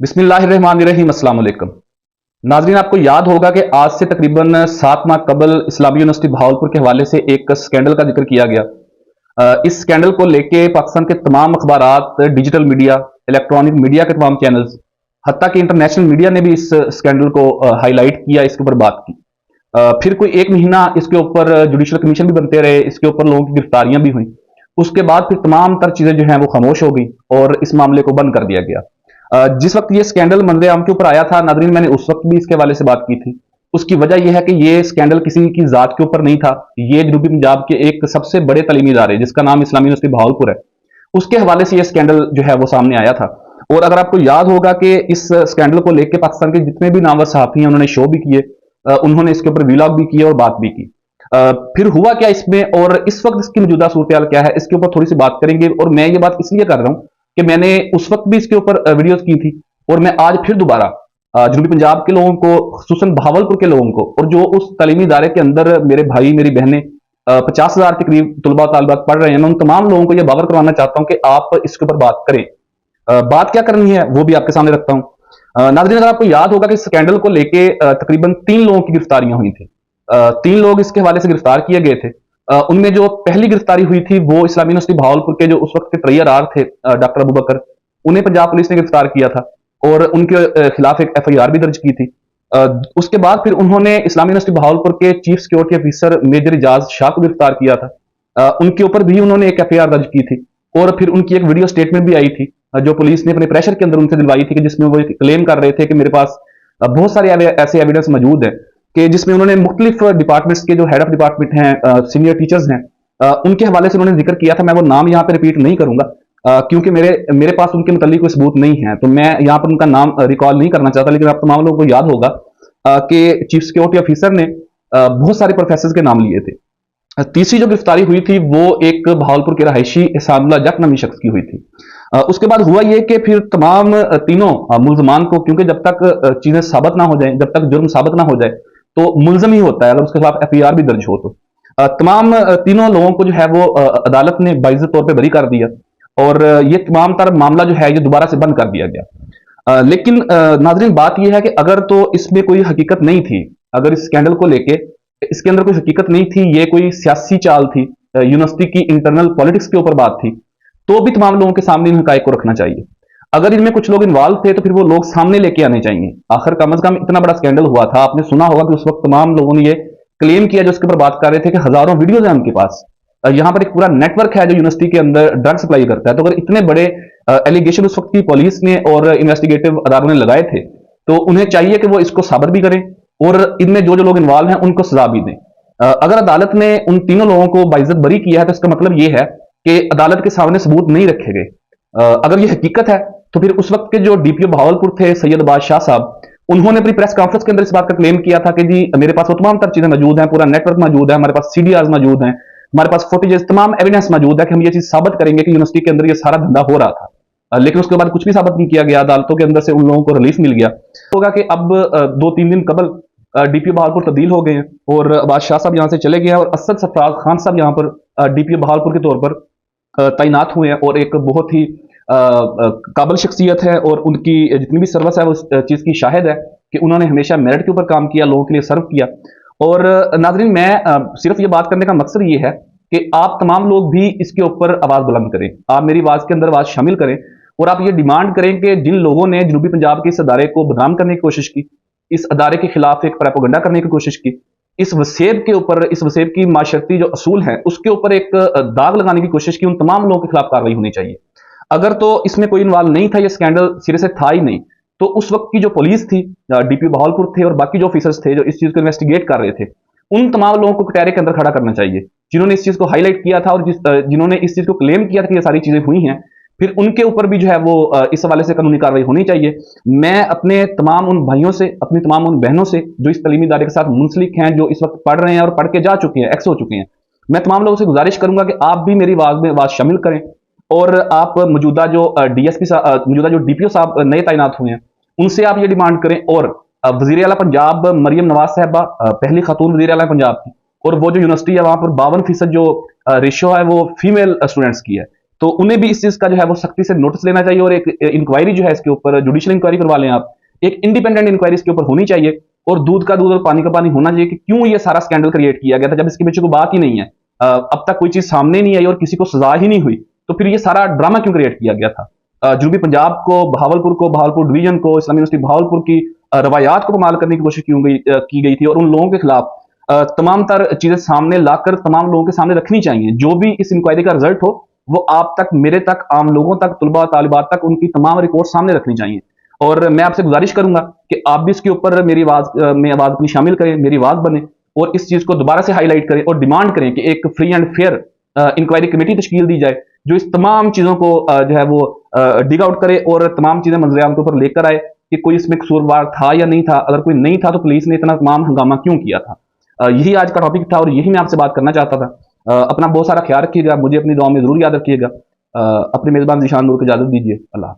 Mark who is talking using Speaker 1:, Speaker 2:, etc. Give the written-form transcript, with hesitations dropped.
Speaker 1: बिस्मिल्लाहिर्रहमानिर्रहीम अस्सलाम वालेकुम। नाज़रीन, आपको याद होगा कि आज से तकरीबन 7 माह कबल इस्लामी यूनिवर्सिटी भावलपुर के हवाले से एक स्कैंडल का जिक्र किया गया। इस स्कैंडल को लेके पाकिस्तान के तमाम अखबारात, डिजिटल मीडिया, इलेक्ट्रॉनिक मीडिया के तमाम चैनल्स, हत्ता कि इंटरनेशनल मीडिया ने भी इस स्कैंडल को हाईलाइट किया, इसके ऊपर बात की। फिर कोई एक महीना इसके ऊपर जुडिशल कमीशन भी बनते रहे, इसके ऊपर लोगों की गिरफ्तारियां भी हुई। उसके बाद फिर तमाम तर चीजें जो हैं वो खामोश हो गई और इस मामले को बंद कर दिया गया। जिस वक्त ये स्कैंडल मंजर आम के ऊपर आया था नादरीन, मैंने उस वक्त भी इसके हवाले से बात की थी। उसकी वजह यह है कि ये स्कैंडल किसी की जात के ऊपर नहीं था। ये जनूबी पंजाब के एक सबसे बड़े तलीमी इदारे जिसका नाम इस्लामी यूनिवर्सिटी भावलपुर है, उसके हवाले से यह स्कैंडल जो है वो सामने आया था। और अगर आपको याद होगा कि इस स्कैंडल को लेकर पाकिस्तान के जितने भी नामवर सहाफी हैं उन्होंने शो भी किए, उन्होंने इसके ऊपर वीलॉग भी किए और बात भी की। फिर हुआ क्या इसमें और इस वक्त इसकी मौजूदा सूरत क्या है, इसके ऊपर थोड़ी सी बात करेंगे। और मैं ये बात इसलिए कर रहा हूं कि मैंने उस वक्त भी इसके ऊपर वीडियोस की थी और मैं आज फिर दोबारा जनूबी पंजाब के लोगों को, खुसूसन बहावलपुर के लोगों को, और जो उस तालीमी इदारे के अंदर मेरे भाई मेरी बहनें 50,000 के करीब तलबा तालिबात पढ़ रहे हैं, मैं उन तमाम लोगों को यह बावर करवाना चाहता हूं कि आप इसके ऊपर बात करें। बात क्या करनी है वो भी आपके सामने रखता हूं। नाज़रीन, अगर आपको याद होगा कि स्कैंडल को लेके तकरीबन 3 लोगों की गिरफ्तारियां हुई थी। 3 लोग इसके हवाले से गिरफ्तार किए गए थे। उनमें जो पहली गिरफ्तारी हुई थी वो इस्लामी यूनिवर्सिटी भावलपुर के जो उस वक्त के ट्रेयर आर थे, डॉक्टर अबू बकर, उन्हें पंजाब पुलिस ने गिरफ्तार किया था और उनके खिलाफ एक FIR भी दर्ज की थी। उसके बाद फिर उन्होंने इस्लामी यूनिवर्सिटी भावलपुर के chief security officer major Ijaz Shah को गिरफ्तार किया था। उनके ऊपर भी उन्होंने एक FIR दर्ज की थी और फिर उनकी एक वीडियो स्टेटमेंट भी आई थी जो पुलिस ने अपने प्रेशर के अंदर उनसे दिलवाई थी, कि जिसमें वो क्लेम कर रहे थे कि मेरे पास बहुत सारे ऐसे एविडेंस मौजूद है, कि जिसमें उन्होंने मुख्तलिफ डिपार्टमेंट्स के जो हेड ऑफ डिपार्टमेंट हैं, सीनियर टीचर्स हैं, उनके हवाले से उन्होंने जिक्र किया था। मैं वो नाम यहाँ पे रिपीट नहीं करूंगा क्योंकि मेरे पास उनके मुतालिक कोई सबूत नहीं है, तो मैं यहाँ पर उनका नाम रिकॉल नहीं करना चाहता। लेकिन आप तमाम लोगों को याद होगा कि चीफ सिक्योरिटी ऑफिसर ने बहुत सारे प्रोफेसर के नाम लिए थे। तीसरी जो गिरफ्तारी हुई थी वो एक भावलपुर के रहायशी एहसानुल्लाह जट नामी शख्स की हुई थी। उसके बाद हुआ ये कि फिर तमाम तीनों मुलजमान को, क्योंकि जब तक चीजें साबित ना हो जाए, जब तक जुर्म साबित ना हो जाए, तो मुलजम ही होता है अगर उसके खिलाफ FIR भी दर्ज हो। तो तमाम तीनों लोगों को जो है वो अदालत ने बाइज्जत तौर पर बरी कर दिया और ये तमाम तर मामला जो है ये दोबारा से बंद कर दिया गया। लेकिन नाजरीन, बात यह है कि अगर तो इसमें कोई हकीकत नहीं थी, अगर इस स्कैंडल को लेके इसके अंदर कोई हकीकत नहीं थी, ये कोई सियासी चाल थी, यूनिवर्सिटी की इंटरनल पॉलिटिक्स के ऊपर बात थी, तो भी तमाम लोगों के सामने इन हकायक को रखना चाहिए। अगर इनमें कुछ लोग इन्वॉल्व थे तो फिर वो लोग सामने लेके आने चाहिए। आखिर कम से कम इतना बड़ा स्कैंडल हुआ था, आपने सुना होगा कि उस वक्त तमाम लोगों ने ये क्लेम किया, जो इसके ऊपर बात कर रहे थे, कि हजारों वीडियोज हैं उनके पास। यहाँ पर एक पूरा नेटवर्क है जो यूनिवर्सिटी के अंदर ड्रग सप्लाई करता है। तो अगर इतने बड़े एलिगेशन उस वक्त की पुलिस ने और इन्वेस्टिगेटिव अदारों ने लगाए थे, तो उन्हें चाहिए कि वो इसको साबित भी करें और इनमें जो जो लोग इन्वॉल्व हैं उनको सजा भी दें। अगर अदालत ने उन तीनों लोगों को बाइज्जत बरी किया है तो इसका मतलब यह है कि अदालत के सामने सबूत नहीं रखे गए। अगर यह हकीकत है तो फिर उस वक्त के जो DPO भावलपुर थे सैयद बादशाह साहब, उन्होंने अपनी प्रेस कॉन्फ्रेंस के अंदर इस बात का क्लेम किया था कि जी मेरे पास वो तमाम तर चीजें मौजूद हैं, पूरा नेटवर्क मौजूद है, हमारे पास CDRs मौजूद हैं, हमारे पास फुटेजेस, तमाम एविडेंस मौजूद है कि हम ये चीज साबित करेंगे कि यूनिवर्सिटी के अंदर ये सारा धंधा हो रहा था। लेकिन उसके बाद कुछ भी साबित नहीं किया गया, अदालतों के अंदर से उन लोगों को रिलीफ मिल गया। होगा कि अब 2-3 दिन कबल DPO बहावलपुर तब्दील हो गए हैं और बादशाह साहब यहाँ से चले गए हैं और असद सरफराज खान साहब यहाँ पर DPO बहावलपुर के तौर पर तैनात हुए हैं और एक बहुत ही काबिल शख्सियत है और उनकी जितनी भी सर्विस है वो इस चीज़ की शाहिद है कि उन्होंने हमेशा मेरिट के ऊपर काम किया, लोगों के लिए सर्व किया। और नाजरीन, मैं सिर्फ ये बात करने का मकसद ये है कि आप तमाम लोग भी इसके ऊपर आवाज़ बुलंद करें, आप मेरी आवाज़ के अंदर आवाज़ शामिल करें और आप ये डिमांड करें कि जिन लोगों ने जनूबी पंजाब के इस अदारे को बदनाम करने की कोशिश की, इस अदारे के खिलाफ एक प्रोपेगेंडा करने की कोशिश की, इस वसेब के ऊपर, इस वसेब की माशरती जो असूल हैं उसके ऊपर एक दाग लगाने की कोशिश की, उन तमाम लोगों के खिलाफ कार्रवाई होनी चाहिए। अगर तो इसमें कोई इन्वॉल्व नहीं था, ये स्कैंडल सिरे से था ही नहीं, तो उस वक्त की जो पुलिस थी, DPO बहावलपुर थे और बाकी जो ऑफिसर्स थे जो इस चीज को इन्वेस्टिगेट कर रहे थे, उन तमाम लोगों को कटहरे के अंदर खड़ा करना चाहिए जिन्होंने इस चीज को हाईलाइट किया था और जिन्होंने इस चीज को क्लेम किया था कि ये सारी चीजें हुई हैं। फिर उनके ऊपर भी जो है वो इस हवाले से कानूनी कार्रवाई होनी चाहिए। मैं अपने तमाम उन भाइयों से, अपनी तमाम उन बहनों से जो इस तलीमी इदारे के साथ मुंसलिक हैं, जो इस वक्त पढ़ रहे हैं और पढ़ के जा चुके हैं, एक्स हो चुके हैं, मैं तमाम लोगों से गुजारिश करूंगा कि आप भी मेरी आवाज में आवाज शामिल करें और आप मौजूदा जो DSP मौजूदा जो DPO साहब नए तैनात हुए हैं उनसे आप ये डिमांड करें। और वजीर आला पंजाब मरियम नवाज साहबा पहली खातून वजीर आला पंजाब थी और वो जो यूनिवर्सिटी है वहां पर 52% जो रेशो है वो फीमेल स्टूडेंट्स की है। तो उन्हें भी इस चीज का जो है वो सख्ती से नोटिस लेना चाहिए और एक इंक्वायरी जो है इसके ऊपर जुडिशियल इंक्वायरी करवा लें आप। एक इंडिपेंडेंट इंक्वायरी इसके ऊपर होनी चाहिए और दूध का दूध और पानी का पानी होना चाहिए कि क्यों ये सारा स्कैंडल क्रिएट किया गया था, जब इसके पीछे कोई बात ही नहीं है। अब तक कोई चीज सामने नहीं आई और किसी को सजा ही नहीं हुई, तो फिर ये सारा ड्रामा क्यों क्रिएट किया गया था। जनूबी पंजाब को, भावलपुर डिवीजन को, इस्लामी यूनिवर्सिटी भावलपुर की रवायात को पामाल करने की कोशिश की गई थी और उन लोगों के खिलाफ तमाम तर चीजें सामने लाकर तमाम लोगों के सामने रखनी चाहिए। जो भी इस इंक्वायरी का रिजल्ट हो वो आप तक, मेरे तक, आम लोगों तक, तुलबा तालिबात तक उनकी तमाम रिपोर्ट सामने रखनी चाहिए। और मैं आपसे गुजारिश करूंगा कि आप भी इसके ऊपर मेरी आवाज में आवाज अपनी शामिल करें, मेरी आवाज बने और इस चीज को दोबारा से हाईलाइट करें और डिमांड करें कि एक free and fair inquiry committee तश्कील दी जाए जो इस तमाम चीजों को जो है वो डिग आउट करे और तमाम चीजें मंजरेआम के ऊपर लेकर आए कि कोई इसमें कसूरवार था या नहीं था। अगर कोई नहीं था तो पुलिस ने इतना तमाम हंगामा क्यों किया था। यही आज का टॉपिक था और यही मैं आपसे बात करना चाहता था। अपना बहुत सारा ख्याल रखिएगा, मुझे अपनी दुआ में जरूर याद रखिएगा। अपने मेजबान ज़ीशान नूर को इजाजत दीजिए। अल्लाह।